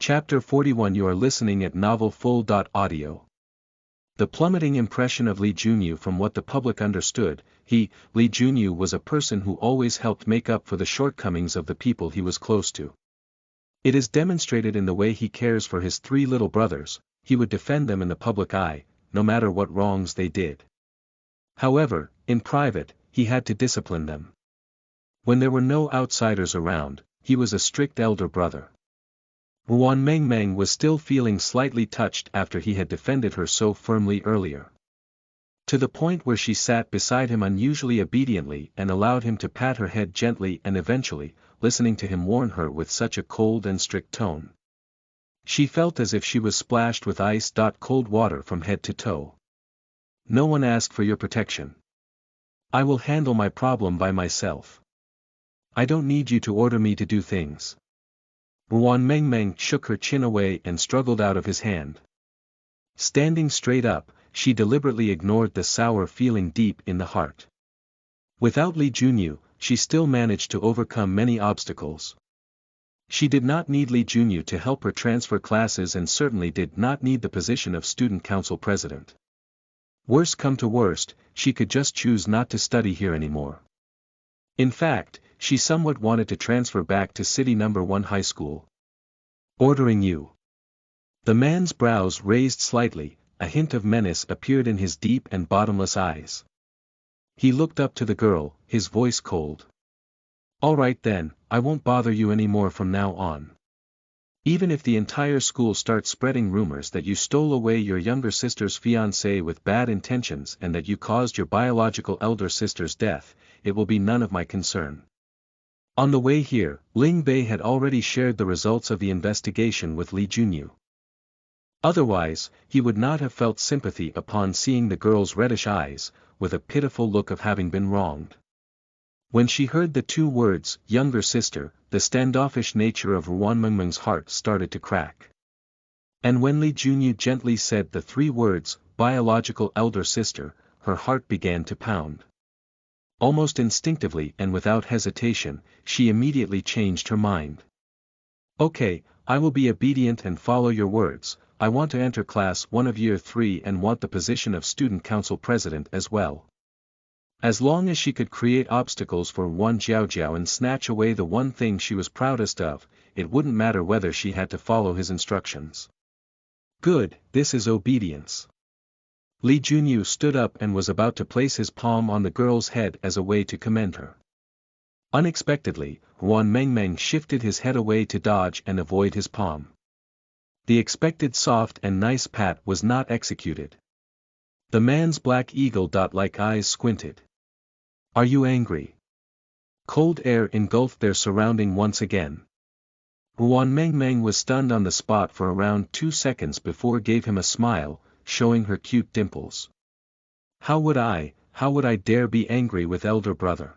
Chapter 41. You are listening at Novel Full. Audio. The plummeting impression of Lee Junyu. From what the public understood, Lee Junyu was a person who always helped make up for the shortcomings of the people he was close to. It is demonstrated in the way he cares for his three little brothers. He would defend them in the public eye, no matter what wrongs they did. However, in private, he had to discipline them. When there were no outsiders around, he was a strict elder brother. Ruan Mengmeng was still feeling slightly touched after he had defended her so firmly earlier. To the point where she sat beside him unusually obediently and allowed him to pat her head gently and eventually, listening to him warn her with such a cold and strict tone. She felt as if she was splashed with ice. Cold water from head to toe. No one asked for your protection. I will handle my problem by myself. I don't need you to order me to do things. Ruan Mengmeng shook her chin away and struggled out of his hand. Standing straight up, she deliberately ignored the sour feeling deep in the heart. Without Lee Junyu, she still managed to overcome many obstacles. She did not need Lee Junyu to help her transfer classes and certainly did not need the position of student council president. Worst come to worst, she could just choose not to study here anymore. In fact, she somewhat wanted to transfer back to City No. 1 High School. Ordering you. The man's brows raised slightly, a hint of menace appeared in his deep and bottomless eyes. He looked up to the girl, his voice cold. All right then, I won't bother you anymore from now on. Even if the entire school starts spreading rumors that you stole away your younger sister's fiancé with bad intentions and that you caused your biological elder sister's death, it will be none of my concern. On the way here, Ling Bei had already shared the results of the investigation with Lee Junyu. Otherwise, he would not have felt sympathy upon seeing the girl's reddish eyes, with a pitiful look of having been wronged. When she heard the two words, younger sister, the standoffish nature of Ruan Mengmeng's heart started to crack. And when Lee Junyu gently said the three words, biological elder sister, her heart began to pound. Almost instinctively and without hesitation, she immediately changed her mind. Okay, I will be obedient and follow your words. I want to enter class 1 of year 3 and want the position of student council president as well. As long as she could create obstacles for Wan Jiaojiao and snatch away the one thing she was proudest of, it wouldn't matter whether she had to follow his instructions. Good, this is obedience. Lee Junyu stood up and was about to place his palm on the girl's head as a way to commend her. Unexpectedly, Ruan Mengmeng shifted his head away to dodge and avoid his palm. The expected soft and nice pat was not executed. The man's black eagle-like eyes squinted. Are you angry? Cold air engulfed their surrounding once again. Ruan Mengmeng was stunned on the spot for around 2 seconds before gave him a smile, showing her cute dimples. How would I dare be angry with elder brother?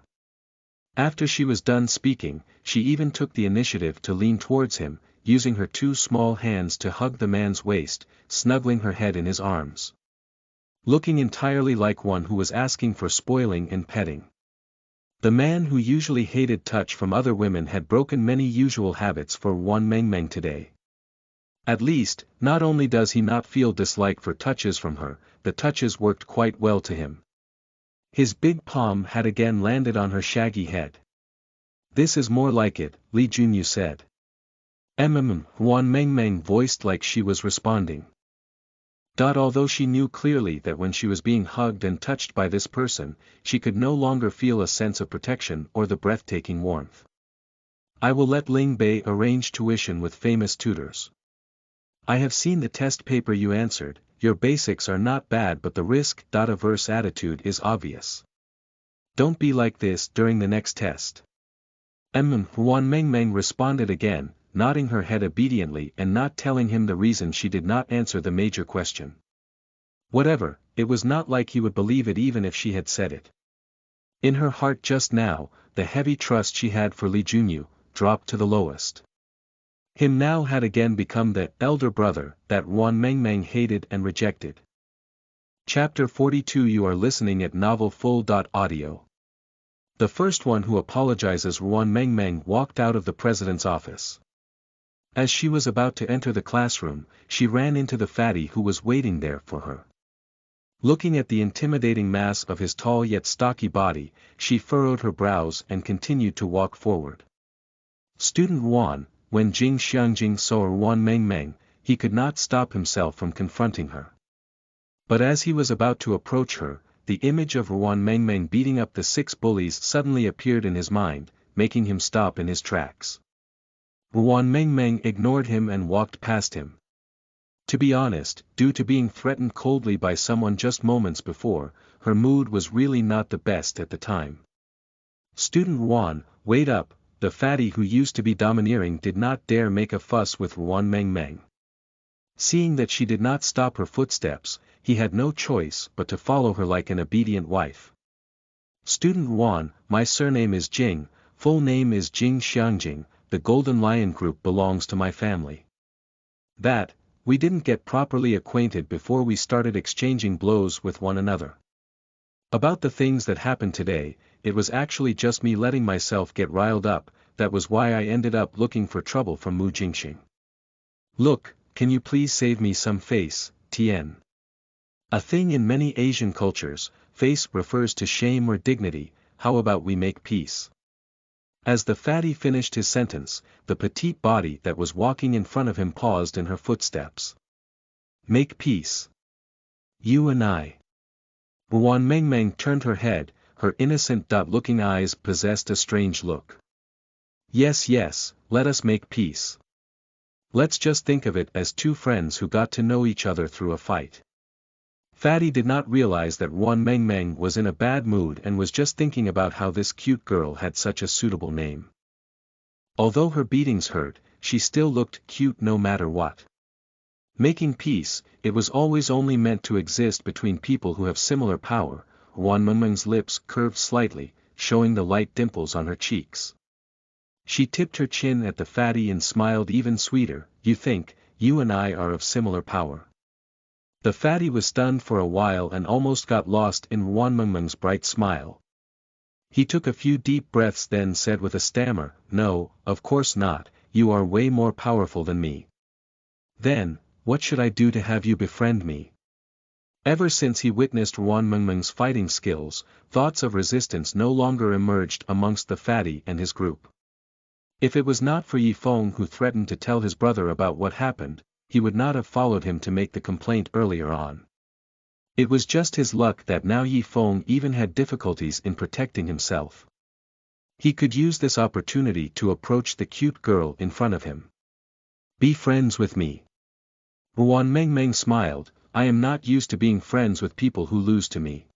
After she was done speaking, she even took the initiative to lean towards him, using her 2 small hands to hug the man's waist, snuggling her head in his arms. Looking entirely like one who was asking for spoiling and petting. The man who usually hated touch from other women had broken many usual habits for Ruan Mengmeng today. At least, not only does he not feel dislike for touches from her, the touches worked quite well to him. His big palm had again landed on her shaggy head. This is more like it, Lee Junyu said. Ruan Mengmeng voiced like she was responding. Although she knew clearly that when she was being hugged and touched by this person, she could no longer feel a sense of protection or the breathtaking warmth. I will let Ling Bei arrange tuition with famous tutors. I have seen the test paper you answered, your basics are not bad but the risk-averse attitude is obvious. Don't be like this during the next test. Ruan Mengmeng responded again, nodding her head obediently and not telling him the reason she did not answer the major question. Whatever, it was not like he would believe it even if she had said it. In her heart just now, the heavy trust she had for Lee Junyu dropped to the lowest. Him now had again become the elder brother that Ruan Mengmeng hated and rejected. Chapter 42. You are listening at Novel Full. Audio. The first one who apologizes. Ruan Mengmeng walked out of the president's office. As she was about to enter the classroom, she ran into the fatty who was waiting there for her. Looking at the intimidating mass of his tall yet stocky body, she furrowed her brows and continued to walk forward. Student 1, when Jing Xiangjing saw Ruan Mengmeng, he could not stop himself from confronting her. But as he was about to approach her, the image of Ruan Mengmeng beating up the 6 bullies suddenly appeared in his mind, making him stop in his tracks. Ruan Mengmeng ignored him and walked past him. To be honest, due to being threatened coldly by someone just moments before, her mood was really not the best at the time. Student 1, wait up, the fatty who used to be domineering did not dare make a fuss with Ruan Mengmeng. Seeing that she did not stop her footsteps, he had no choice but to follow her like an obedient wife. Student 1, my surname is Jing, full name is Jing Xiangjing, the Golden Lion Group belongs to my family. That, we didn't get properly acquainted before we started exchanging blows with one another. About the things that happened today, it was actually just me letting myself get riled up, that was why I ended up looking for trouble from Mu Jingxing. Look, can you please save me some face, Tien? A thing in many Asian cultures, face refers to shame or dignity, how about we make peace? As the fatty finished his sentence, the petite body that was walking in front of him paused in her footsteps. Make peace. You and I. Ruan Mengmeng turned her head, her innocent-looking eyes possessed a strange look. Yes, let us make peace. Let's just think of it as 2 friends who got to know each other through a fight. Fatty did not realize that Ruan Mengmeng was in a bad mood and was just thinking about how this cute girl had such a suitable name. Although her beatings hurt, she still looked cute no matter what. Making peace, it was always only meant to exist between people who have similar power. Ruan Mengmeng's lips curved slightly, showing the light dimples on her cheeks. She tipped her chin at the fatty and smiled even sweeter. You think, you and I are of similar power? The fatty was stunned for a while and almost got lost in Ruan Mengmeng's bright smile. He took a few deep breaths then said with a stammer, no, of course not, you are way more powerful than me. Then, what should I do to have you befriend me? Ever since he witnessed Ruan Mengmeng's fighting skills, thoughts of resistance no longer emerged amongst the fatty and his group. If it was not for Yi Feng who threatened to tell his brother about what happened, he would not have followed him to make the complaint earlier on. It was just his luck that now Yi Feng even had difficulties in protecting himself. He could use this opportunity to approach the cute girl in front of him. Be friends with me. Ruan Mengmeng smiled, I am not used to being friends with people who lose to me.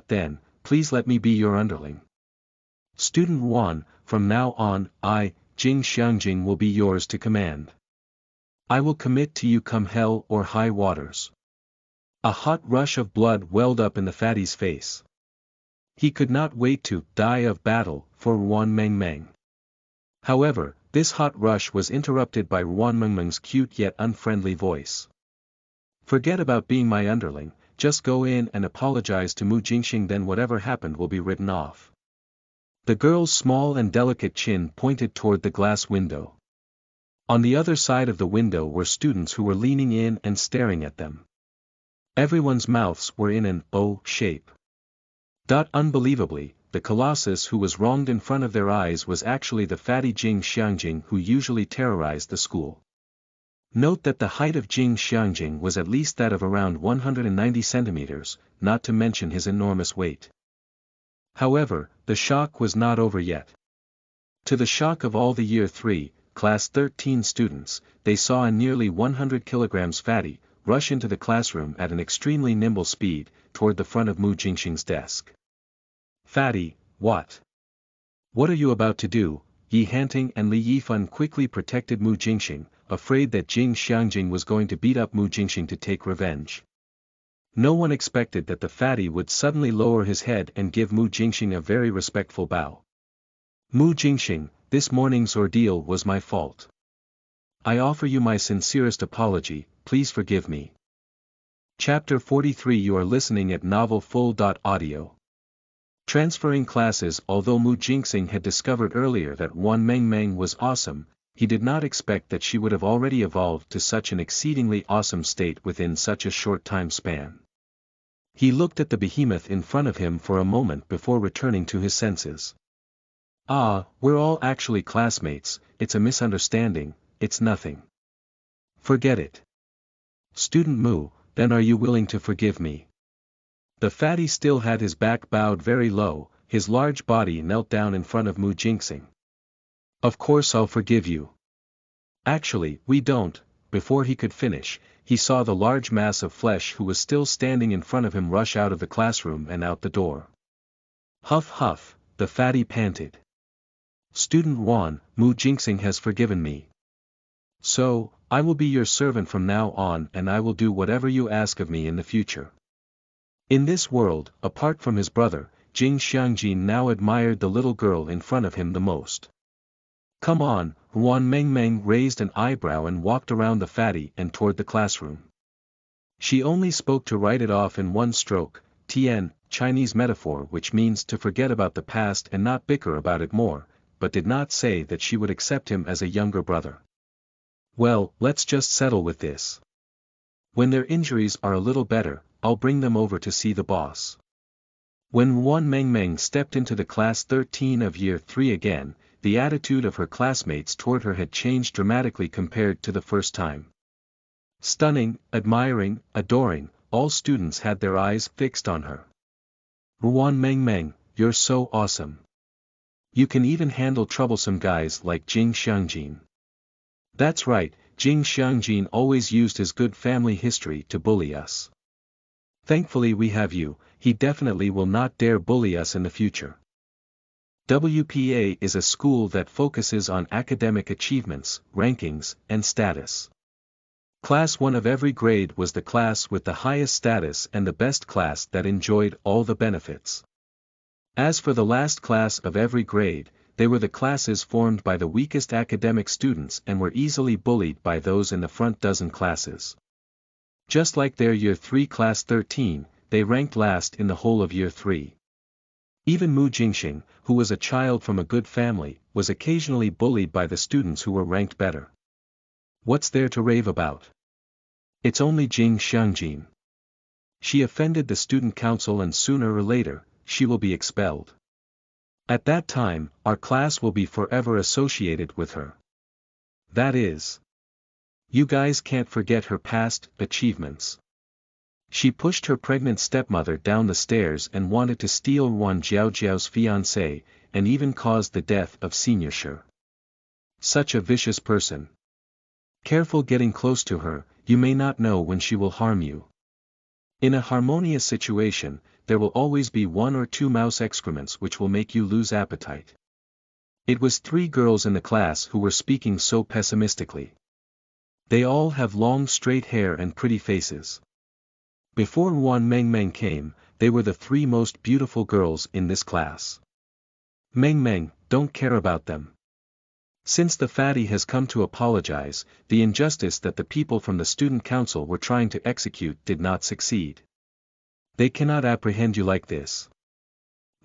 Then, please let me be your underling. Student 1, from now on, I, Jing Xiangjing will be yours to command. I will commit to you come hell or high waters. A hot rush of blood welled up in the fatty's face. He could not wait to die of battle for Ruan Mengmeng. However, this hot rush was interrupted by Ruan Mengmeng's cute yet unfriendly voice. Forget about being my underling, just go in and apologize to Mu Jingxing, then whatever happened will be written off. The girl's small and delicate chin pointed toward the glass window. On the other side of the window were students who were leaning in and staring at them. Everyone's mouths were in an O shape. Unbelievably, the colossus who was wronged in front of their eyes was actually the fatty Jing Xiangjing who usually terrorized the school. Note that the height of Jing Xiangjing was at least that of around 190 centimeters, not to mention his enormous weight. However, the shock was not over yet. To the shock of all the Year 3, Class 13 students, they saw a nearly 100 kilograms fatty rush into the classroom at an extremely nimble speed, toward the front of Mu Jingxing's desk. Fatty, what? What are you about to do? Yi Hanting and Li Yifan quickly protected Mu Jingxing, afraid that Jing Xiangjing was going to beat up Mu Jingxing to take revenge. No one expected that the fatty would suddenly lower his head and give Mu Jingxing a very respectful bow. Mu Jingxing, this morning's ordeal was my fault. I offer you my sincerest apology, please forgive me. Chapter 43 You are listening at novelfull.audio. Transferring classes. Although Mu Jingxing had discovered earlier that Ruan Mengmeng was awesome, he did not expect that she would have already evolved to such an exceedingly awesome state within such a short time span. He looked at the behemoth in front of him for a moment before returning to his senses. Ah, we're all actually classmates, it's a misunderstanding, it's nothing. Forget it. Student Mu, then are you willing to forgive me? The fatty still had his back bowed very low, his large body knelt down in front of Mu Jingxing. Of course I'll forgive you. Actually, we don't. Before he could finish, he saw the large mass of flesh who was still standing in front of him rush out of the classroom and out the door. Huff huff, the fatty panted. Student Wan, Mu Jingxing has forgiven me. So, I will be your servant from now on and I will do whatever you ask of me in the future. In this world, apart from his brother, Jing Xiangjin now admired the little girl in front of him the most. Come on, Huan Mengmeng raised an eyebrow and walked around the fatty and toward the classroom. She only spoke to write it off in one stroke, Tian, Chinese metaphor which means to forget about the past and not bicker about it more, but did not say that she would accept him as a younger brother. Well, let's just settle with this. When their injuries are a little better, I'll bring them over to see the boss. When Huan Mengmeng stepped into the class 13 of year 3 again, the attitude of her classmates toward her had changed dramatically compared to the first time. Stunning, admiring, adoring, all students had their eyes fixed on her. Huan Mengmeng, you're so awesome. You can even handle troublesome guys like Jing Xiangjin. That's right, Jing Xiangjin always used his good family history to bully us. Thankfully we have you, he definitely will not dare bully us in the future. WPA is a school that focuses on academic achievements, rankings, and status. Class 1 of every grade was the class with the highest status and the best class that enjoyed all the benefits. As for the last class of every grade, they were the classes formed by the weakest academic students and were easily bullied by those in the front dozen classes. Just like their year 3 class 13, they ranked last in the whole of year 3. Even Mu Jingxing, who was a child from a good family, was occasionally bullied by the students who were ranked better. What's there to rave about? It's only Jing Xiangjin. She offended the student council and sooner or later, she will be expelled. At that time, our class will be forever associated with her. That is. You guys can't forget her past achievements. She pushed her pregnant stepmother down the stairs and wanted to steal Wan Jiaojiao's fiancé, and even caused the death of Senior Shi. Such a vicious person. Careful getting close to her, you may not know when she will harm you. In a harmonious situation, there will always be 1 or 2 mouse excrements which will make you lose appetite. It was 3 girls in the class who were speaking so pessimistically. They all have long straight hair and pretty faces. Before Huan Mengmeng came, they were the 3 most beautiful girls in this class. Mengmeng, don't care about them. Since the fatty has come to apologize, the injustice that the people from the student council were trying to execute did not succeed. They cannot apprehend you like this.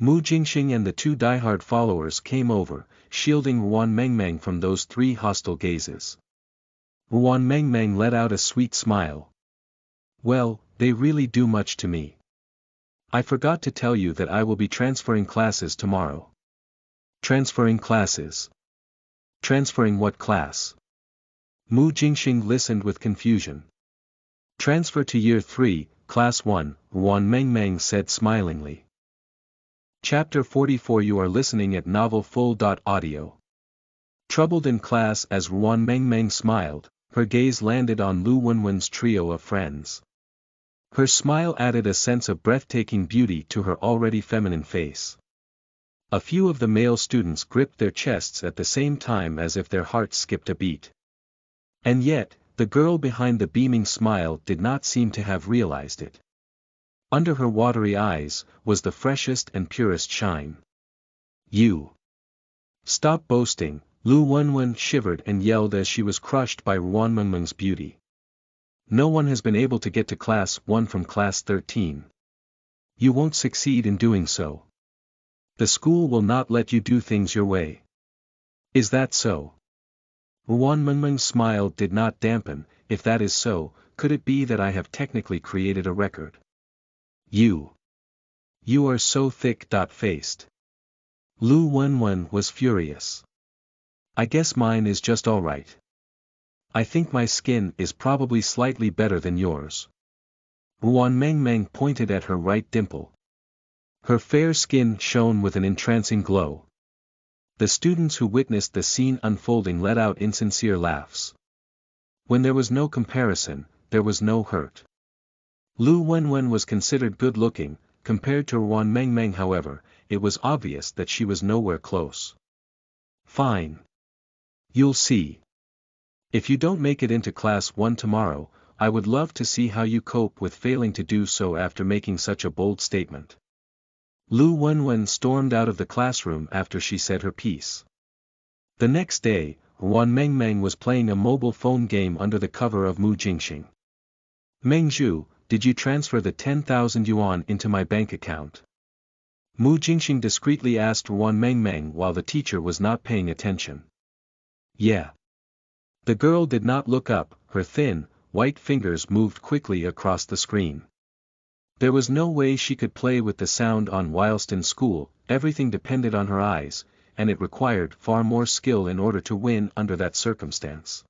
Mu Jingxing and the 2 diehard followers came over, shielding Huan Mengmeng from those 3 hostile gazes. Huan Mengmeng let out a sweet smile. Well, they really do much to me. I forgot to tell you that I will be transferring classes tomorrow. Transferring classes. Transferring what class? Mu Jingxing listened with confusion. Transfer to year 3, class 1, Huan Mengmeng said smilingly. Chapter 44 You are listening at novelfull.audio. Troubled in class as Huan Mengmeng smiled, her gaze landed on Lu Wenwen's trio of friends. Her smile added a sense of breathtaking beauty to her already feminine face. A few of the male students gripped their chests at the same time as if their hearts skipped a beat. And yet, the girl behind the beaming smile did not seem to have realized it. Under her watery eyes, was the freshest and purest shine. You. Stop boasting, Lu Wenwen shivered and yelled as she was crushed by Huan Mengmeng's beauty. No one has been able to get to class 1 from class 13. You won't succeed in doing so. The school will not let you do things your way. Is that so? Wan Mengmeng's smile did not dampen. If that is so, could it be that I have technically created a record? You are so thick-faced. Lu Wenwen was furious. I guess mine is just alright. I think my skin is probably slightly better than yours. Wan Mengmeng pointed at her right dimple. Her fair skin shone with an entrancing glow. The students who witnessed the scene unfolding let out insincere laughs. When there was no comparison, there was no hurt. Lu Wenwen was considered good-looking. Compared to Wan Mengmeng, however, it was obvious that she was nowhere close. Fine. You'll see. If you don't make it into class 1 tomorrow, I would love to see how you cope with failing to do so after making such a bold statement. Lu Wenwen stormed out of the classroom after she said her piece. The next day, Wan Mengmeng was playing a mobile phone game under the cover of Mu Jingxing. Mengzhu, did you transfer the 10,000 yuan into my bank account? Mu Jingxing discreetly asked Wan Mengmeng while the teacher was not paying attention. Yeah. The girl did not look up, her thin, white fingers moved quickly across the screen. There was no way she could play with the sound on whilst in school, everything depended on her eyes, and it required far more skill in order to win under that circumstance.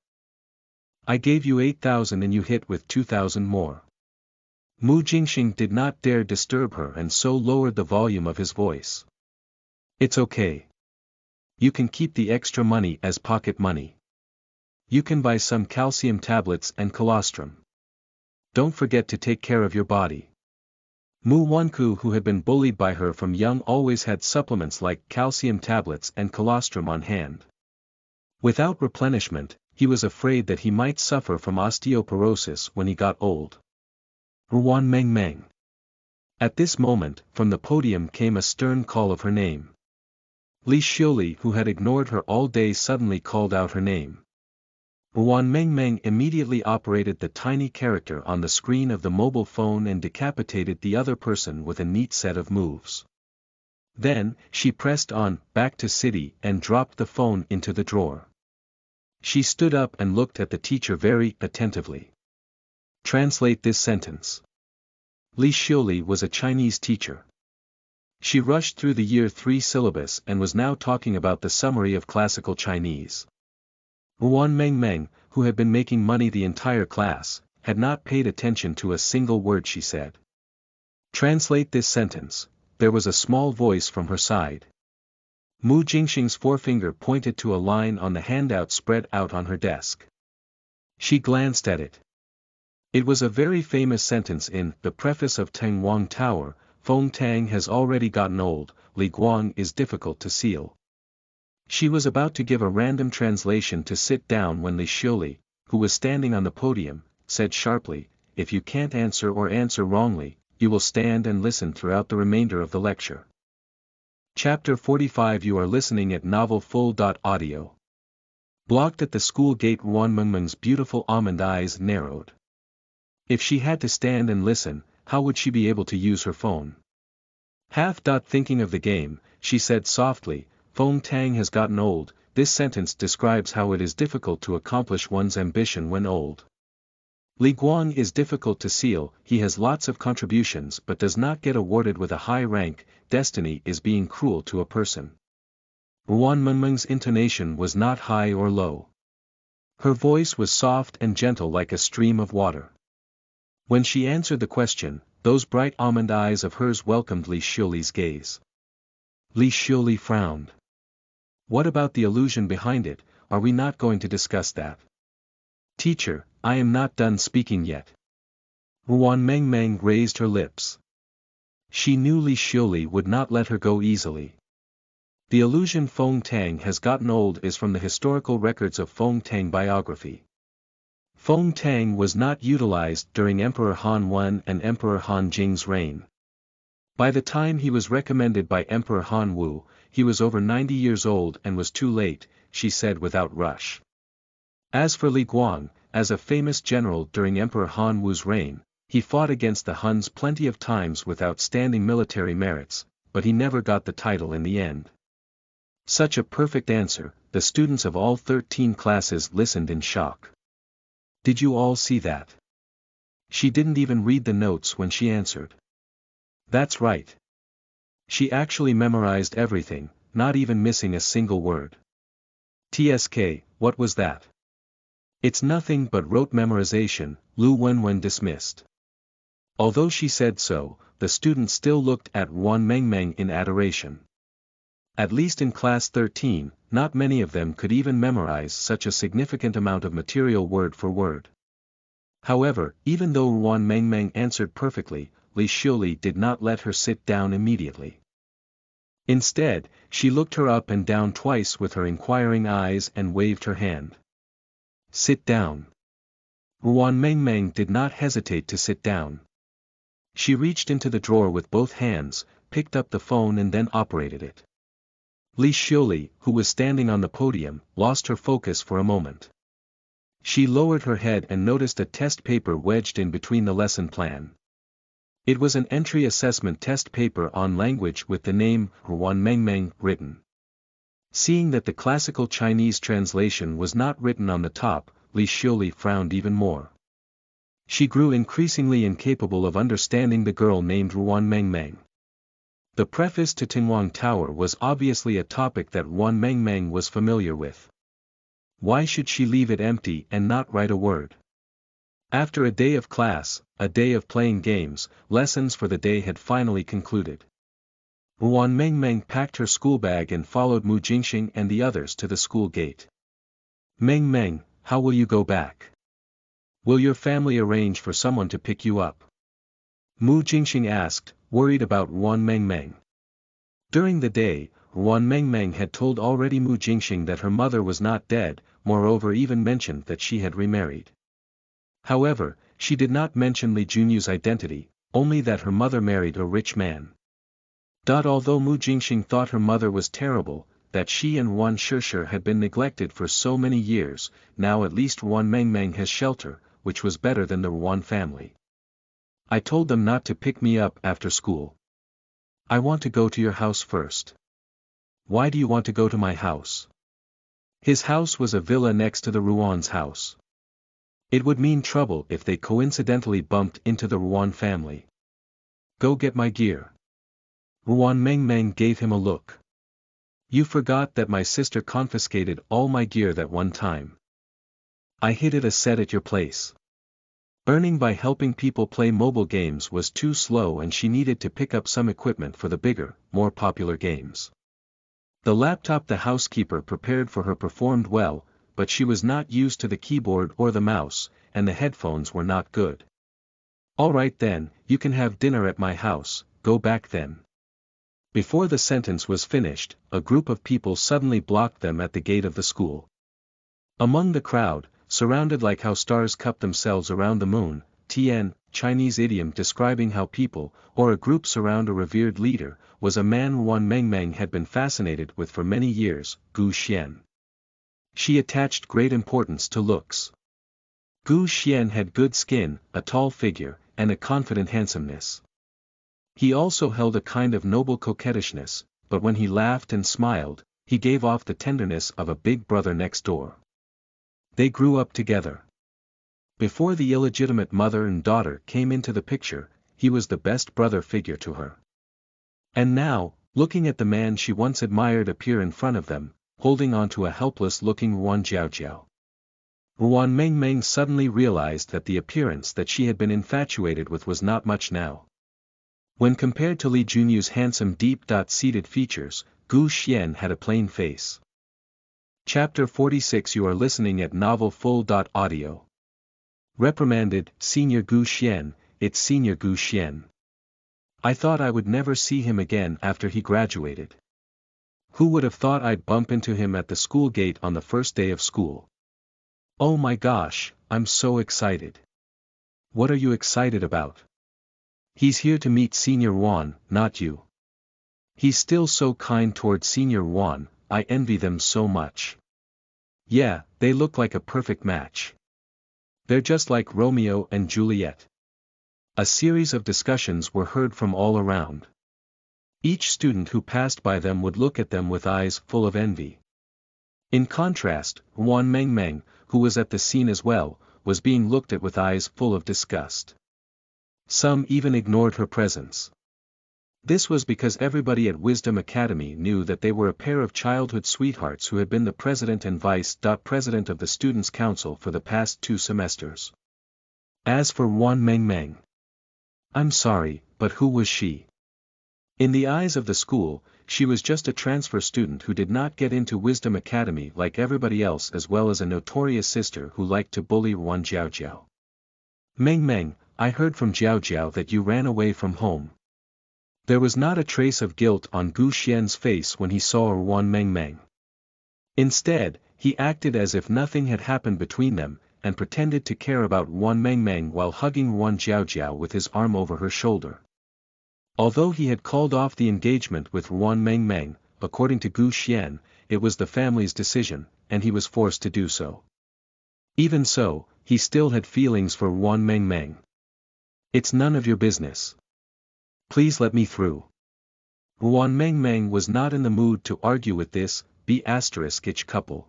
I gave you 8,000 and you hit with 2,000 more. Mu Jingxing did not dare disturb her and so lowered the volume of his voice. It's okay. You can keep the extra money as pocket money. You can buy some calcium tablets and colostrum. Don't forget to take care of your body. Mu Wanku, who had been bullied by her from young, always had supplements like calcium tablets and colostrum on hand. Without replenishment, he was afraid that he might suffer from osteoporosis when he got old. Wan Mengmeng. At this moment, from the podium came a stern call of her name. Li Xiuli, who had ignored her all day, suddenly called out her name. Wan Mengmeng immediately operated the tiny character on the screen of the mobile phone and decapitated the other person with a neat set of moves. Then, she pressed on, back to city, and dropped the phone into the drawer. She stood up and looked at the teacher very attentively. Translate this sentence. Li Xiuli was a Chinese teacher. She rushed through the year 3 syllabus and was now talking about the summary of classical Chinese. Wan Mengmeng, who had been making money the entire class, had not paid attention to a single word she said. Translate this sentence. There was a small voice from her side. Mu Jingxing's forefinger pointed to a line on the handout spread out on her desk. She glanced at it. It was a very famous sentence in the preface of Teng Wang Tower. Feng Tang has already gotten old, Li Guang is difficult to seal. She was about to give a random translation to sit down when Li Xiuli, who was standing on the podium, said sharply, if you can't answer or answer wrongly, you will stand and listen throughout the remainder of the lecture. Chapter 45. You are listening at novelfull.audio. Blocked at the school gate, Wan Mengmeng's beautiful almond eyes narrowed. If she had to stand and listen, how would she be able to use her phone? Half thinking of the game, she said softly, Feng Tang has gotten old. This sentence describes how it is difficult to accomplish one's ambition when old. Li Guang is difficult to seal, he has lots of contributions but does not get awarded with a high rank, destiny is being cruel to a person. Wan Mengmeng's intonation was not high or low. Her voice was soft and gentle like a stream of water. When she answered the question, those bright almond eyes of hers welcomed Li Xiuli's gaze. Li Xiuli frowned. What about the illusion behind it, are we not going to discuss that? Teacher, I am not done speaking yet. Wan Mengmeng raised her lips. She knew Li Xiuli would not let her go easily. The illusion Feng Tang has gotten old is from the historical records of Feng Tang biography. Feng Tang was not utilized during Emperor Han Wen and Emperor Han Jing's reign. By the time he was recommended by Emperor Han Wu, he was over 90 years old and was too late, she said without rush. As for Li Guang, as a famous general during Emperor Han Wu's reign, he fought against the Huns plenty of times with outstanding military merits, but he never got the title in the end. Such a perfect answer, the students of all 13 classes listened in shock. Did you all see that? She didn't even read the notes when she answered. That's right. She actually memorized everything, not even missing a single word. TSK, what was that? It's nothing but rote memorization, Lu Wenwen dismissed. Although she said so, the students still looked at Ruan Mengmeng in adoration. At least in class 13, not many of them could even memorize such a significant amount of material word for word. However, even though Ruan Mengmeng answered perfectly, Li Xiuli did not let her sit down immediately. Instead, she looked her up and down twice with her inquiring eyes and waved her hand. Sit down. Ruan Mengmeng did not hesitate to sit down. She reached into the drawer with both hands, picked up the phone and then operated it. Li Xiuli, who was standing on the podium, lost her focus for a moment. She lowered her head and noticed a test paper wedged in between the lesson plan. It was an entry assessment test paper on language with the name Ruan Mengmeng written. Seeing that the classical Chinese translation was not written on the top, Li Xiuli frowned even more. She grew increasingly incapable of understanding the girl named Ruan Mengmeng. The preface to Tinhuang Tower was obviously a topic that Ruan Mengmeng was familiar with. Why should she leave it empty and not write a word? After a day of class, a day of playing games, lessons for the day had finally concluded. Ruan Mengmeng packed her school bag and followed Mu Jingxing and the others to the school gate. Mengmeng, how will you go back? Will your family arrange for someone to pick you up? Mu Jingxing asked, worried about Ruan Mengmeng. During the day, Ruan Mengmeng had told already Mu Jingxing that her mother was not dead, moreover even mentioned that she had remarried. However, she did not mention Li Junyu's identity, only that her mother married a rich man. Although Mu Jingxing thought her mother was terrible, that she and Ruan Shishir had been neglected for so many years, now at least Ruan Mengmeng has shelter, which was better than the Ruan family. I told them not to pick me up after school. I want to go to your house first. Why do you want to go to my house? His house was a villa next to the Ruan's house. It would mean trouble if they coincidentally bumped into the Ruan family. Go get my gear. Ruan Mengmeng gave him a look. You forgot that my sister confiscated all my gear that one time. I hid it a set at your place. Earning by helping people play mobile games was too slow and she needed to pick up some equipment for the bigger, more popular games. The laptop the housekeeper prepared for her performed well, but she was not used to the keyboard or the mouse, and the headphones were not good. Alright then, you can have dinner at my house, go back then. Before the sentence was finished, a group of people suddenly blocked them at the gate of the school. Among the crowd, surrounded like how stars cup themselves around the moon, Tian, Chinese idiom describing how people, or a group surround a revered leader, was a man Ruan Mengmeng had been fascinated with for many years, Gu Xian. She attached great importance to looks. Gu Xian had good skin, a tall figure, and a confident handsomeness. He also held a kind of noble coquettishness, but when he laughed and smiled, he gave off the tenderness of a big brother next door. They grew up together. Before the illegitimate mother and daughter came into the picture, he was the best brother figure to her. And now, looking at the man she once admired appear in front of them, holding on to a helpless-looking Ruan Jiaojiao. Ruan Mengmeng suddenly realized that the appearance that she had been infatuated with was not much now. When compared to Li Junyu's handsome deep-seated features, Gu Xian had a plain face. Chapter 46 You are listening at novelfull.audio. Reprimanded, Senior Gu Xian, it's Senior Gu Xian. I thought I would never see him again after he graduated. Who would have thought I'd bump into him at the school gate on the first day of school? Oh my gosh, I'm so excited. What are you excited about? He's here to meet Senior Ruan, not you. He's still so kind toward Senior Ruan, I envy them so much. Yeah, they look like a perfect match. They're just like Romeo and Juliet. A series of discussions were heard from all around. Each student who passed by them would look at them with eyes full of envy. In contrast, Ruan Meng, who was at the scene as well, was being looked at with eyes full of disgust. Some even ignored her presence. This was because everybody at Wisdom Academy knew that they were a pair of childhood sweethearts who had been the president and vice-president of the Students' Council for the past 2 semesters. As for Ruan Meng, I'm sorry, but who was she? In the eyes of the school, she was just a transfer student who did not get into Wisdom Academy like everybody else, as well as a notorious sister who liked to bully Ruan Jiaojiao. Meng, I heard from Jiaojiao that you ran away from home. There was not a trace of guilt on Gu Xian's face when he saw Ruan Meng. Instead, he acted as if nothing had happened between them, and pretended to care about Ruan Meng while hugging Ruan Jiaojiao with his arm over her shoulder. Although he had called off the engagement with Ruan Meng, according to Gu Xian, it was the family's decision, and he was forced to do so. Even so, he still had feelings for Ruan Meng. It's none of your business. Please let me through. Ruan Meng was not in the mood to argue with this B***ich couple.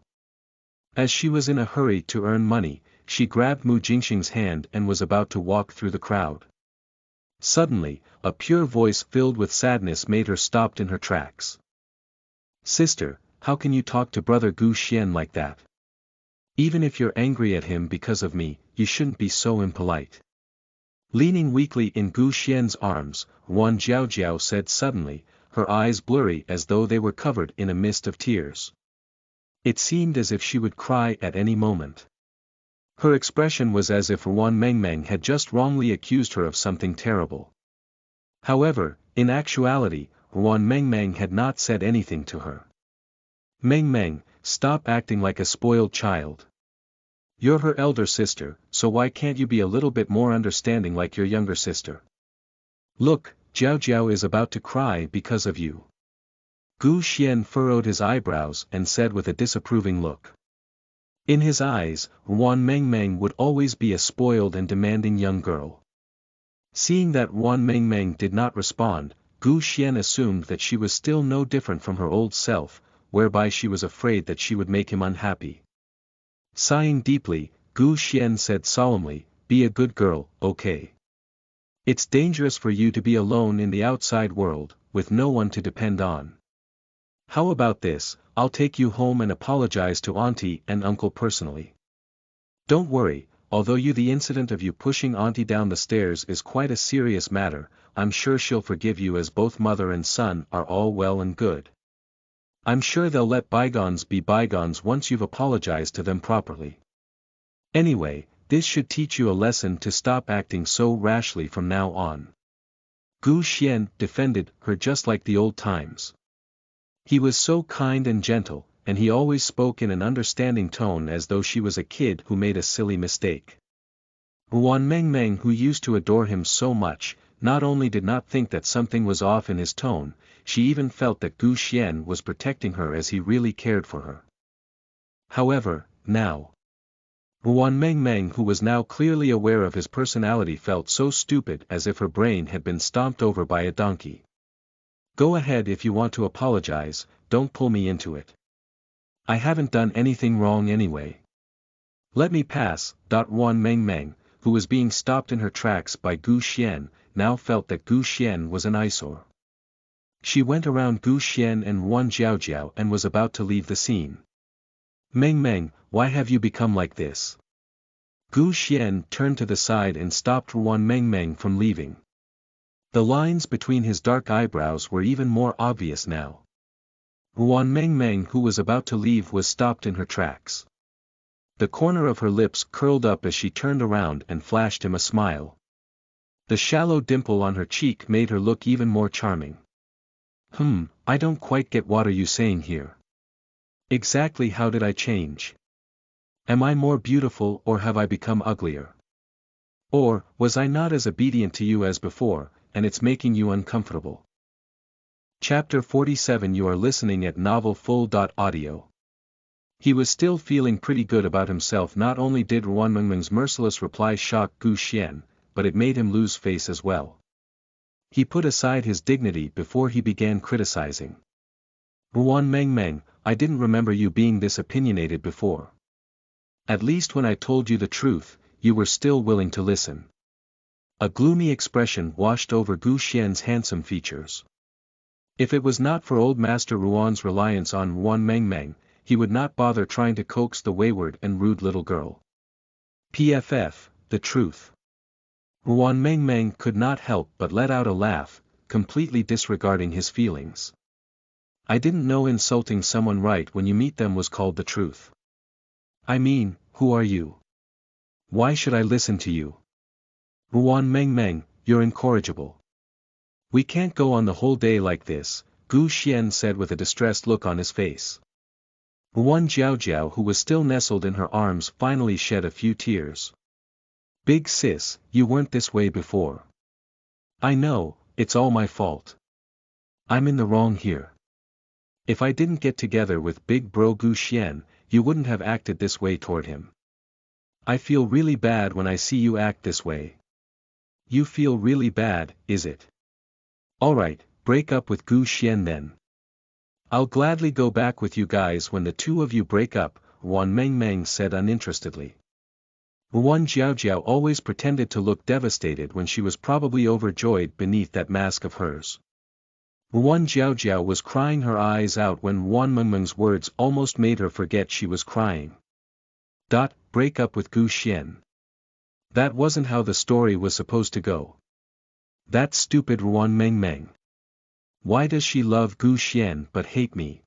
As she was in a hurry to earn money, she grabbed Mu Jingxing's hand and was about to walk through the crowd. Suddenly, a pure voice filled with sadness made her stop in her tracks. Sister, how can you talk to brother Gu Xian like that? Even if you're angry at him because of me, you shouldn't be so impolite. Leaning weakly in Gu Xian's arms, Ruan Jiaojiao said suddenly, her eyes blurry as though they were covered in a mist of tears. It seemed as if she would cry at any moment. Her expression was as if Ruan Meng had just wrongly accused her of something terrible. However, in actuality, Ruan Meng had not said anything to her. Meng, stop acting like a spoiled child. You're her elder sister, so why can't you be a little bit more understanding like your younger sister? Look, Jiaojiao is about to cry because of you. Gu Xian furrowed his eyebrows and said with a disapproving look. In his eyes, Ruan Meng would always be a spoiled and demanding young girl. Seeing that Ruan Meng did not respond, Gu Xian assumed that she was still no different from her old self, whereby she was afraid that she would make him unhappy. Sighing deeply, Gu Xian said solemnly, be a good girl, okay? It's dangerous for you to be alone in the outside world, with no one to depend on. How about this, I'll take you home and apologize to auntie and uncle personally. Don't worry, although the incident of you pushing auntie down the stairs is quite a serious matter, I'm sure she'll forgive you as both mother and son are all well and good. I'm sure they'll let bygones be bygones once you've apologized to them properly. Anyway, this should teach you a lesson to stop acting so rashly from now on. Gu Xian defended her just like the old times. He was so kind and gentle, and he always spoke in an understanding tone as though she was a kid who made a silly mistake. Ruan Meng, who used to adore him so much, not only did not think that something was off in his tone, she even felt that Gu Xian was protecting her as he really cared for her. However, now, Ruan Meng, who was now clearly aware of his personality, felt so stupid as if her brain had been stomped over by a donkey. Go ahead if you want to apologize, don't pull me into it. I haven't done anything wrong anyway. Let me pass. Ruan Meng, who was being stopped in her tracks by Gu Xian, now felt that Gu Xian was an eyesore. She went around Gu Xian and Ruan Jiaojiao and was about to leave the scene. Meng, why have you become like this? Gu Xian turned to the side and stopped Ruan Meng from leaving. The lines between his dark eyebrows were even more obvious now. Ruan Meng, who was about to leave, was stopped in her tracks. The corner of her lips curled up as she turned around and flashed him a smile. The shallow dimple on her cheek made her look even more charming. I don't quite get what are you saying here. Exactly how did I change? Am I more beautiful or have I become uglier? Or, was I not as obedient to you as before, and it's making you uncomfortable? Chapter 47. You are listening at novelfull.audio. He was still feeling pretty good about himself. Not only did Ruan Meng's merciless reply shock Gu Xian, but it made him lose face as well. He put aside his dignity before he began criticizing. Ruan Meng Meng, I didn't remember you being this opinionated before. At least when I told you the truth, you were still willing to listen. A gloomy expression washed over Gu Xian's handsome features. If it was not for old Master Ruan's reliance on Ruan Meng Meng, he would not bother trying to coax the wayward and rude little girl. PFF, the truth. Ruan Meng Meng could not help but let out a laugh, completely disregarding his feelings. I didn't know insulting someone right when you meet them was called the truth. I mean, who are you? Why should I listen to you? Ruan Meng Meng, you're incorrigible. We can't go on the whole day like this, Gu Xian said with a distressed look on his face. Ruan Jiaojiao, who was still nestled in her arms, finally shed a few tears. Big sis, you weren't this way before. I know, it's all my fault. I'm in the wrong here. If I didn't get together with big bro Gu Xian, you wouldn't have acted this way toward him. I feel really bad when I see you act this way. You feel really bad, is it? Alright, break up with Gu Xian then. I'll gladly go back with you guys when the two of you break up, Ruan Meng Meng said uninterestedly. Ruan Jiaojiao always pretended to look devastated when she was probably overjoyed beneath that mask of hers. Ruan Jiaojiao was crying her eyes out when Ruan Meng Meng's words almost made her forget she was crying. Break up with Gu Xian. That wasn't how the story was supposed to go. That stupid Ruan Meng Meng. Why does she love Gu Xian but hate me?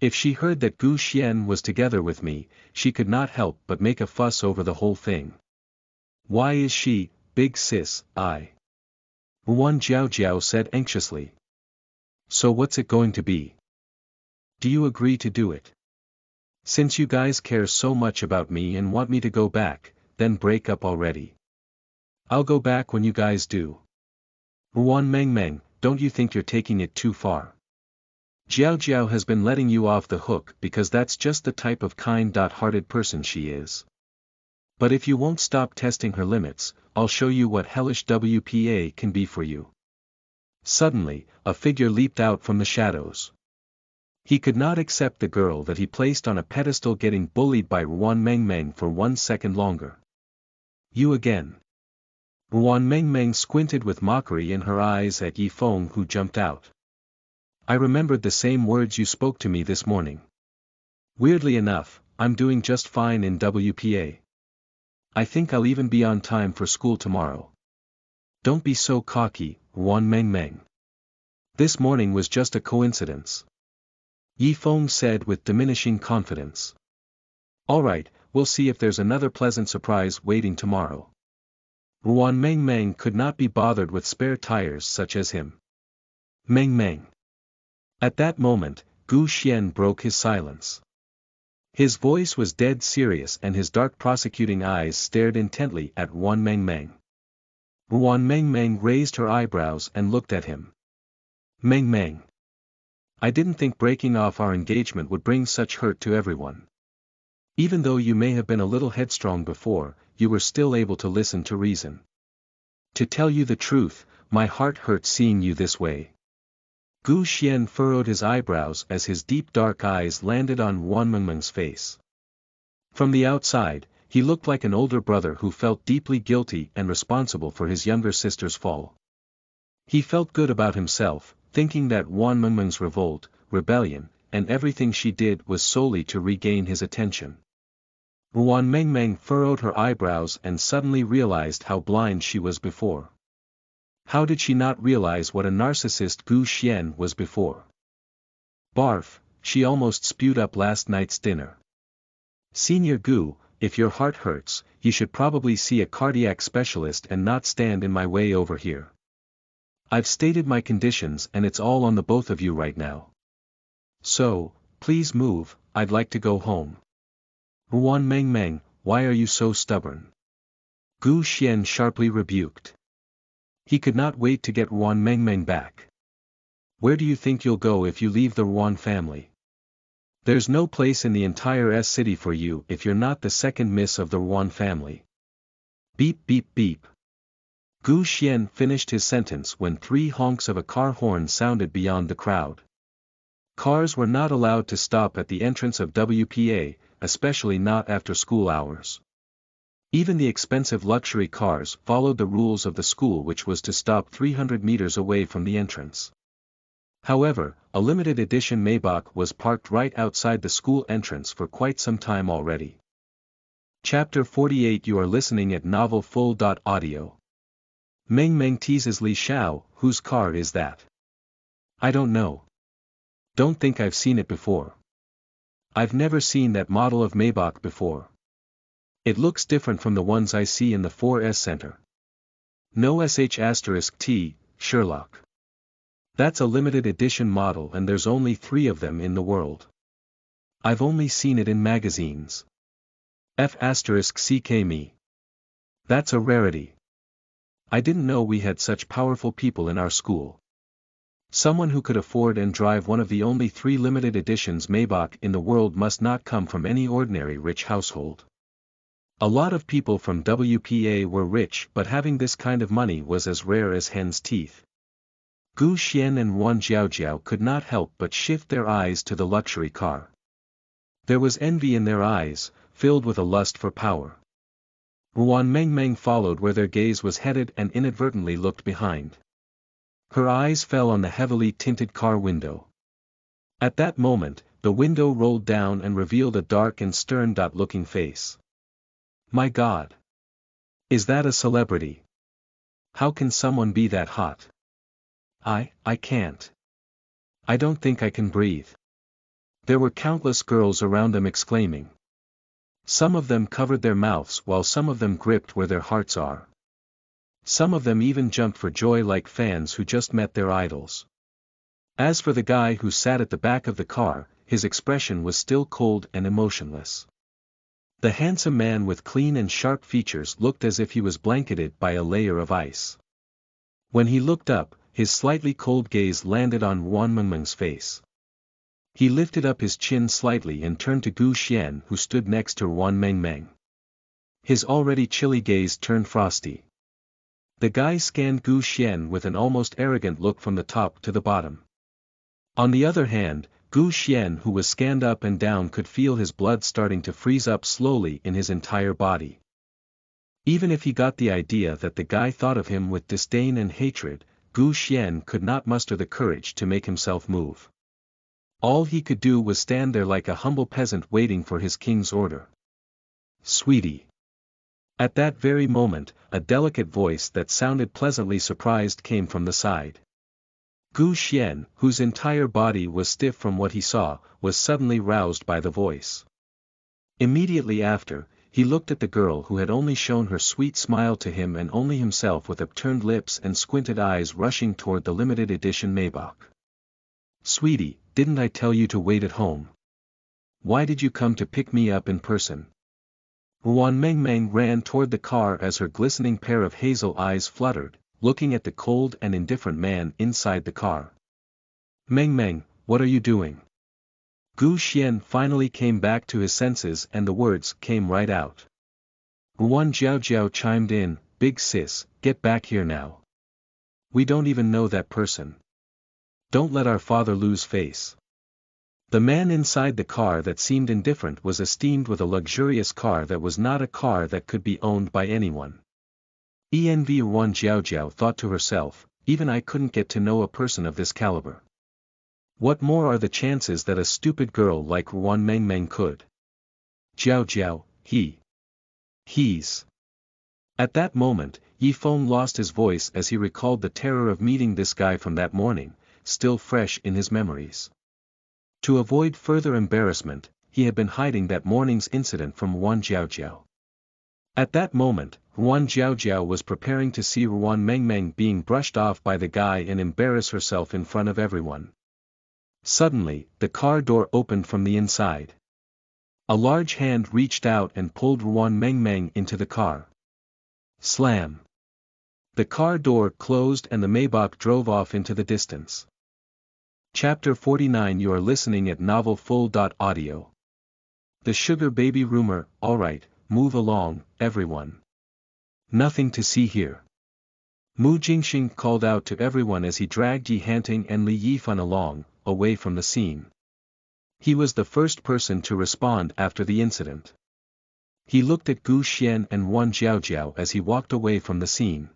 If she heard that Gu Xian was together with me, she could not help but make a fuss over the whole thing. Why is she, big sis, Ruan Jiaojiao said anxiously. So what's it going to be? Do you agree to do it? Since you guys care so much about me and want me to go back, then break up already. I'll go back when you guys do. Ruan Meng Meng, don't you think you're taking it too far? Jiao Jiao has been letting you off the hook because that's just the type of kind-hearted person she is. But if you won't stop testing her limits, I'll show you what hellish WPA can be for you. Suddenly, a figure leaped out from the shadows. He could not accept the girl that he placed on a pedestal getting bullied by Ruan Meng Meng for 1 second longer. You again. Ruan Meng Meng squinted with mockery in her eyes at Yi Feng, who jumped out. I remembered the same words you spoke to me this morning. Weirdly enough, I'm doing just fine in WPA. I think I'll even be on time for school tomorrow. Don't be so cocky, Ruan Meng Meng. This morning was just a coincidence. Yi Feng said with diminishing confidence. Alright, we'll see if there's another pleasant surprise waiting tomorrow. Ruan Meng Meng could not be bothered with spare tires such as him. Meng Meng. At that moment, Gu Xian broke his silence. His voice was dead serious and his dark prosecuting eyes stared intently at Ruan Meng Meng. Ruan Meng Meng raised her eyebrows and looked at him. Meng Meng. I didn't think breaking off our engagement would bring such hurt to everyone. Even though you may have been a little headstrong before, you were still able to listen to reason. To tell you the truth, my heart hurts seeing you this way. Gu Xian furrowed his eyebrows as his deep dark eyes landed on Ruan Meng Meng's face. From the outside, he looked like an older brother who felt deeply guilty and responsible for his younger sister's fall. He felt good about himself, thinking that Ruan Meng Meng's revolt, rebellion, and everything she did was solely to regain his attention. Ruan Meng Meng furrowed her eyebrows and suddenly realized how blind she was before. How did she not realize what a narcissist Gu Xian was before? Barf, she almost spewed up last night's dinner. Senior Gu, if your heart hurts, you should probably see a cardiac specialist and not stand in my way over here. I've stated my conditions and it's all on the both of you right now. So, please move, I'd like to go home. Ruan Meng Meng, why are you so stubborn? Gu Xian sharply rebuked. He could not wait to get Ruan Meng Meng back. Where do you think you'll go if you leave the Ruan family? There's no place in the entire S-city for you if you're not the second miss of the Ruan family. Beep beep beep. Gu Xian finished his sentence when 3 honks of a car horn sounded beyond the crowd. Cars were not allowed to stop at the entrance of WPA, especially not after school hours. Even the expensive luxury cars followed the rules of the school, which was to stop 300 meters away from the entrance. However, a limited edition Maybach was parked right outside the school entrance for quite some time already. Chapter 48. You are listening at novelfull.audio. Meng Meng teases Li Xiao, whose car is that? I don't know. Don't think I've seen it before. I've never seen that model of Maybach before. It looks different from the ones I see in the 4S Center. No sh*t, Sherlock. That's a limited edition model and there's only 3 of them in the world. I've only seen it in magazines. F*ck me. That's a rarity. I didn't know we had such powerful people in our school. Someone who could afford and drive one of the only 3 limited editions Maybach in the world must not come from any ordinary rich household. A lot of people from WPA were rich, but having this kind of money was as rare as hen's teeth. Gu Xian and Wan Jiaojiao could not help but shift their eyes to the luxury car. There was envy in their eyes, filled with a lust for power. Wan Mengmeng followed where their gaze was headed and inadvertently looked behind. Her eyes fell on the heavily tinted car window. At that moment, the window rolled down and revealed a dark and stern-looking face. My God! Is that a celebrity? How can someone be that hot? I can't. I don't think I can breathe. There were countless girls around them exclaiming. Some of them covered their mouths while some of them gripped where their hearts are. Some of them even jumped for joy like fans who just met their idols. As for the guy who sat at the back of the car, his expression was still cold and emotionless. The handsome man with clean and sharp features looked as if he was blanketed by a layer of ice. When he looked up, his slightly cold gaze landed on Wan Mengmeng's face. He lifted up his chin slightly and turned to Gu Xian, who stood next to Wan Mengmeng. His already chilly gaze turned frosty. The guy scanned Gu Xian with an almost arrogant look from the top to the bottom. On the other hand, Gu Xian, who was scanned up and down, could feel his blood starting to freeze up slowly in his entire body. Even if he got the idea that the guy thought of him with disdain and hatred, Gu Xian could not muster the courage to make himself move. All he could do was stand there like a humble peasant waiting for his king's order. Sweetie. At that very moment, a delicate voice that sounded pleasantly surprised came from the side. Gu Xian, whose entire body was stiff from what he saw, was suddenly roused by the voice. Immediately after, he looked at the girl who had only shown her sweet smile to him and only himself with upturned lips and squinted eyes rushing toward the limited edition Maybach. Sweetie, didn't I tell you to wait at home? Why did you come to pick me up in person? Wan Mengmeng ran toward the car as her glistening pair of hazel eyes fluttered, looking at the cold and indifferent man inside the car. Mengmeng, what are you doing? Gu Xian finally came back to his senses and the words came right out. Wan Jiaojiao chimed in, Big sis, get back here now. We don't even know that person. Don't let our father lose face. The man inside the car that seemed indifferent was esteemed with a luxurious car that was not a car that could be owned by anyone. Wan Jiaojiao thought to herself, even I couldn't get to know a person of this caliber. What more are the chances that a stupid girl like Wan Mengmeng could? Jiaojiao, he's. At that moment, Yi Feng lost his voice as he recalled the terror of meeting this guy from that morning, still fresh in his memories. To avoid further embarrassment, he had been hiding that morning's incident from Wan Jiaojiao. At that moment, Wan Jiaojiao was preparing to see Wan Mengmeng being brushed off by the guy and embarrass herself in front of everyone. Suddenly, the car door opened from the inside. A large hand reached out and pulled Wan Mengmeng into the car. Slam! The car door closed and the Maybach drove off into the distance. Chapter 49. You are listening at novelfull.audio. The sugar baby rumor. Alright, move along, everyone. Nothing to see here. Mu Jingxing called out to everyone as he dragged Yi Hanting and Li Yifan along, away from the scene. He was the first person to respond after the incident. He looked at Gu Xian and Wan Jiaojiao as he walked away from the scene.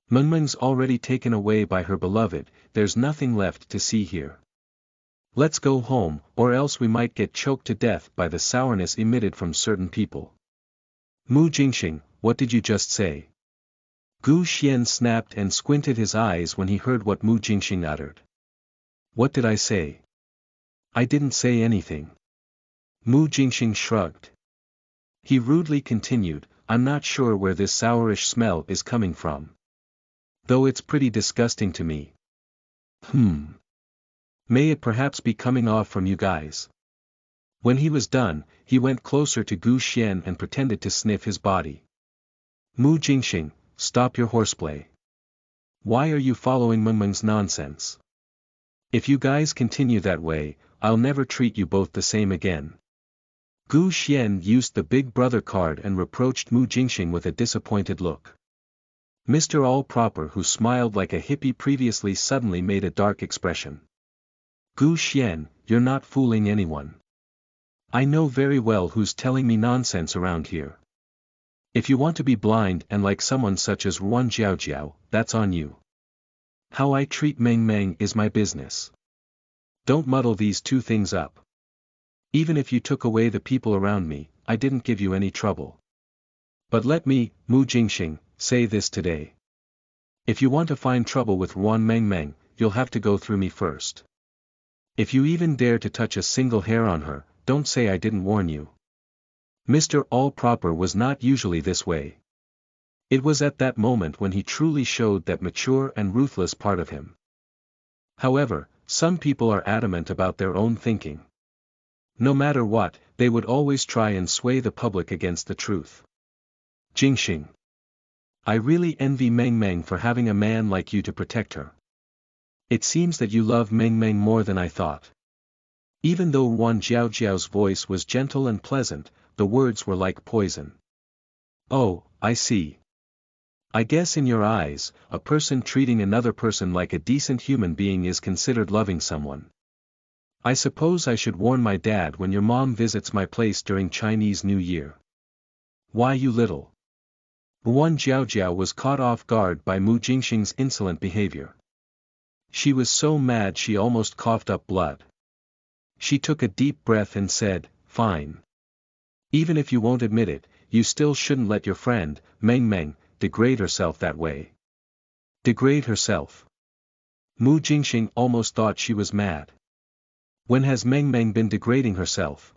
Mengmeng's already taken away by her beloved, there's nothing left to see here. Let's go home, or else we might get choked to death by the sourness emitted from certain people. Mu Jingxing, what did you just say? Gu Xian snapped and squinted his eyes when he heard what Mu Jingxing uttered. What did I say? I didn't say anything. Mu Jingxing shrugged. He rudely continued, I'm not sure where this sourish smell is coming from. Though it's pretty disgusting to me. May it perhaps be coming off from you guys? When he was done, he went closer to Gu Xian and pretended to sniff his body. Mu Jingxing, stop your horseplay. Why are you following Mengmeng's nonsense? If you guys continue that way, I'll never treat you both the same again. Gu Xian used the big brother card and reproached Mu Jingxing with a disappointed look. Mr. All Proper, who smiled like a hippie previously, suddenly made a dark expression. Gu Xian, you're not fooling anyone. I know very well who's telling me nonsense around here. If you want to be blind and like someone such as Wan Jiaojiao, that's on you. How I treat Mengmeng is my business. Don't muddle these two things up. Even if you took away the people around me, I didn't give you any trouble. But let me, Mu Jingxing, say this today. If you want to find trouble with Wan Mengmeng, you'll have to go through me first. If you even dare to touch a single hair on her, don't say I didn't warn you. Mr. All Proper was not usually this way. It was at that moment when he truly showed that mature and ruthless part of him. However, some people are adamant about their own thinking. No matter what, they would always try and sway the public against the truth. Jingxing. I really envy Mengmeng for having a man like you to protect her. It seems that you love Mengmeng more than I thought. Even though Wan Jiaojiao's voice was gentle and pleasant, the words were like poison. Oh, I see. I guess in your eyes, a person treating another person like a decent human being is considered loving someone. I suppose I should warn my dad when your mom visits my place during Chinese New Year. Why, you little. Wan Jiaojiao was caught off guard by Mu Jingxing's insolent behavior. She was so mad she almost coughed up blood. She took a deep breath and said, fine. Even if you won't admit it, you still shouldn't let your friend, Mengmeng, degrade herself that way. Degrade herself? Mu Jingxing almost thought she was mad. When has Mengmeng been degrading herself?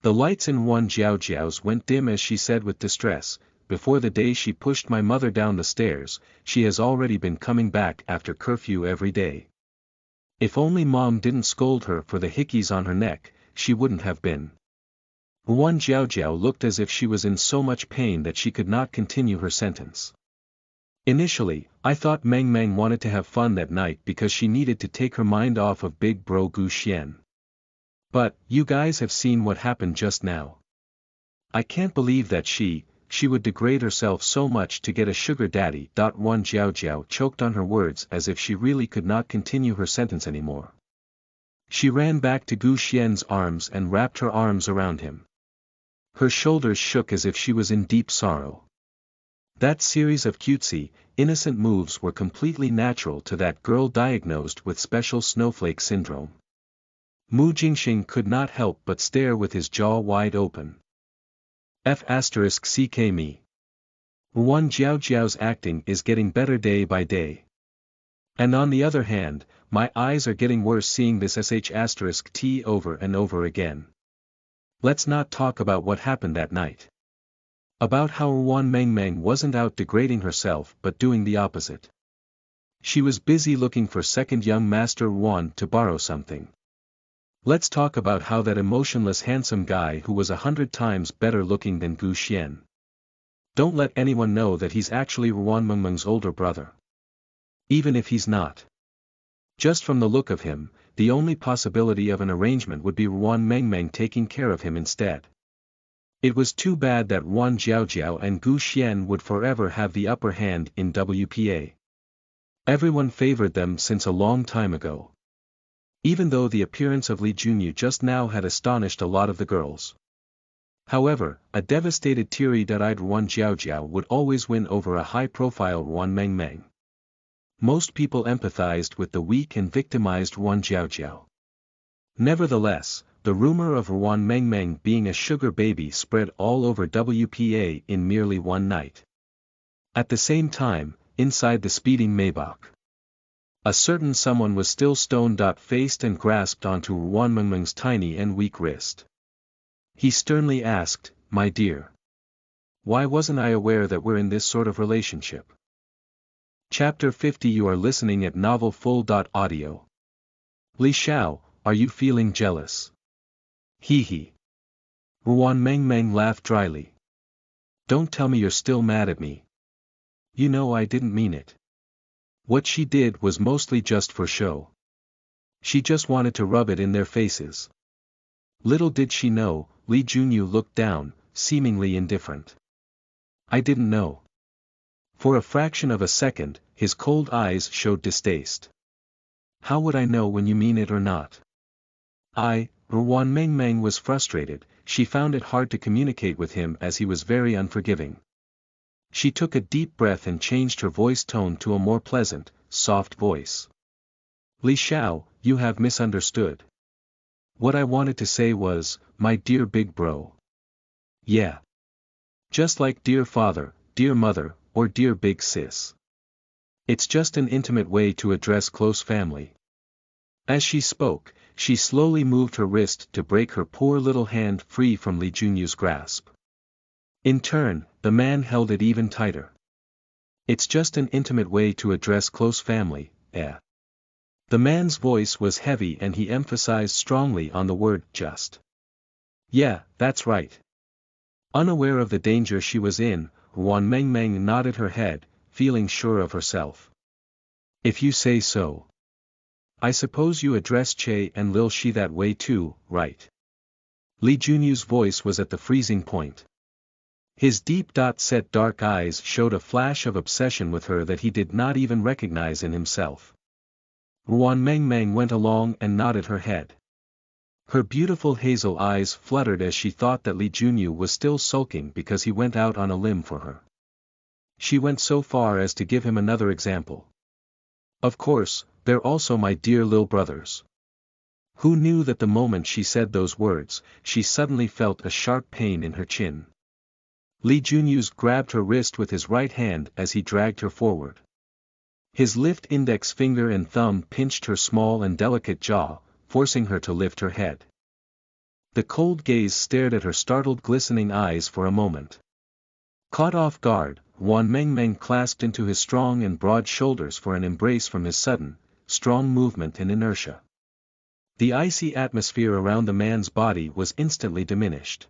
The lights in Wan Jiaojiao's went dim as she said with distress, before the day she pushed my mother down the stairs, she has already been coming back after curfew every day. If only Mom didn't scold her for the hickeys on her neck, she wouldn't have been. Wan Jiaojiao looked as if she was in so much pain that she could not continue her sentence. Initially, I thought Mengmeng wanted to have fun that night because she needed to take her mind off of big bro Gu Xian. But, you guys have seen what happened just now. I can't believe that she would degrade herself so much to get a sugar daddy. Wan Jiaojiao choked on her words as if she really could not continue her sentence anymore. She ran back to Gu Xian's arms and wrapped her arms around him. Her shoulders shook as if she was in deep sorrow. That series of cutesy, innocent moves were completely natural to that girl diagnosed with special snowflake syndrome. Mu Jingxing could not help but stare with his jaw wide open. F***ck me. Wan Jiaojiao's acting is getting better day by day. And on the other hand, my eyes are getting worse seeing this **t over and over again. Let's not talk about what happened that night. About how Wan Mengmeng wasn't out degrading herself but doing the opposite. She was busy looking for second young master Wan to borrow something. Let's talk about how that emotionless handsome guy who was 100 times better looking than Gu Xian. Don't let anyone know that he's actually Wan Mengmeng's older brother. Even if he's not. Just from the look of him, the only possibility of an arrangement would be Wan Mengmeng taking care of him instead. It was too bad that Wan Jiaojiao and Gu Xian would forever have the upper hand in WPA. Everyone favored them since a long time ago. Even though the appearance of Li Junyu just now had astonished a lot of the girls. However, a devastated teary-eyed Wan Jiaojiao would always win over a high-profile Wan Mengmeng. Most people empathized with the weak and victimized Wan Jiaojiao. Nevertheless, the rumor of Wan Mengmeng being a sugar baby spread all over WPA in merely one night. At the same time, inside the speeding Maybach, a certain someone was still stone-faced and grasped onto Wan Mengmeng's tiny and weak wrist. He sternly asked, "My dear, why wasn't I aware that we're in this sort of relationship?" Chapter 50. You are listening at novelfull.audio. Li Xiao, are you feeling jealous? Hee hee. Wan Mengmeng laughed dryly. Don't tell me you're still mad at me. You know I didn't mean it. What she did was mostly just for show. She just wanted to rub it in their faces. Little did she know, Li Junyu looked down, seemingly indifferent. I didn't know. For a fraction of a second, his cold eyes showed distaste. How would I know when you mean it or not? Wan Mengmeng was frustrated. She found it hard to communicate with him as he was very unforgiving. She took a deep breath and changed her voice tone to a more pleasant, soft voice. Li Xiao, you have misunderstood. What I wanted to say was, my dear big bro. Yeah. Just like dear father, dear mother, or dear big sis. It's just an intimate way to address close family. As she spoke, she slowly moved her wrist to break her poor little hand free from Li Junyu's grasp. In turn, the man held it even tighter. It's just an intimate way to address close family, eh? The man's voice was heavy and he emphasized strongly on the word just. Yeah, that's right. Unaware of the danger she was in, Wan Mengmeng nodded her head, feeling sure of herself. If you say so. I suppose you address Che and Lil Shi that way too, right? Li Junyu's voice was at the freezing point. His deep-set dark eyes showed a flash of obsession with her that he did not even recognize in himself. Wan Mengmeng went along and nodded her head. Her beautiful hazel eyes fluttered as she thought that Li Junyu was still sulking because he went out on a limb for her. She went so far as to give him another example. Of course, they're also my dear lil brothers. Who knew that the moment she said those words, she suddenly felt a sharp pain in her chin. Li Junyu's grabbed her wrist with his right hand as he dragged her forward. His lift index finger and thumb pinched her small and delicate jaw, forcing her to lift her head. The cold gaze stared at her startled glistening eyes for a moment. Caught off guard, Wan Mengmeng clasped into his strong and broad shoulders for an embrace from his sudden, strong movement and inertia. The icy atmosphere around the man's body was instantly diminished.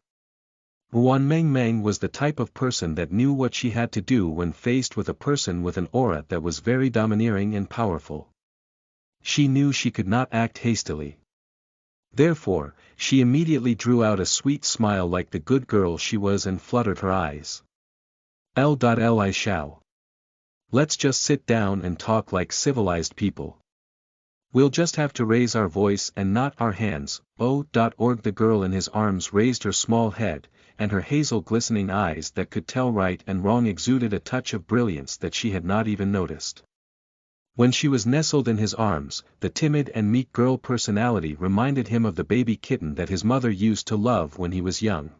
Wan Mengmeng was the type of person that knew what she had to do when faced with a person with an aura that was very domineering and powerful. She knew she could not act hastily. Therefore, she immediately drew out a sweet smile like the good girl she was and fluttered her eyes. Li Xiao. Let's just sit down and talk like civilized people. We'll just have to raise our voice and not our hands. The girl in his arms raised her small head, and her hazel glistening eyes that could tell right and wrong exuded a touch of brilliance that she had not even noticed. When she was nestled in his arms, the timid and meek girl personality reminded him of the baby kitten that his mother used to love when he was young.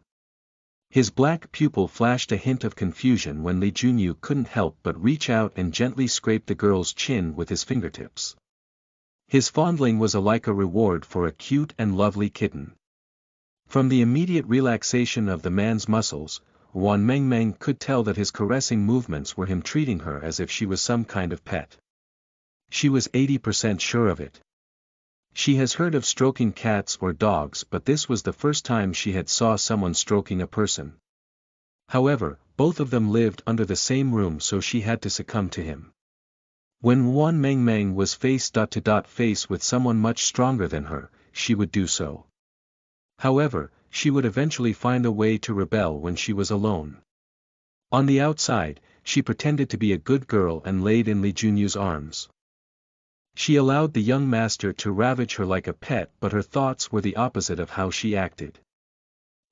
His black pupil flashed a hint of confusion when Li Junyu couldn't help but reach out and gently scrape the girl's chin with his fingertips. His fondling was alike a reward for a cute and lovely kitten. From the immediate relaxation of the man's muscles, Wan Mengmeng could tell that his caressing movements were him treating her as if she was some kind of pet. She was 80% sure of it. She has heard of stroking cats or dogs, but this was the first time she had saw someone stroking a person. However, both of them lived under the same room, so she had to succumb to him. When Wan Mengmeng was face-to-face with someone much stronger than her, she would do so. However, she would eventually find a way to rebel when she was alone. On the outside, she pretended to be a good girl and laid in Lee Junyu's arms. She allowed the young master to ravage her like a pet, but her thoughts were the opposite of how she acted.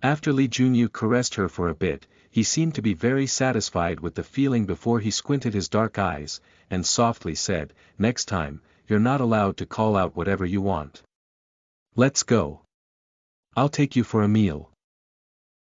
After Lee Junyu caressed her for a bit, he seemed to be very satisfied with the feeling before he squinted his dark eyes, and softly said, "Next time, you're not allowed to call out whatever you want. Let's go. I'll take you for a meal."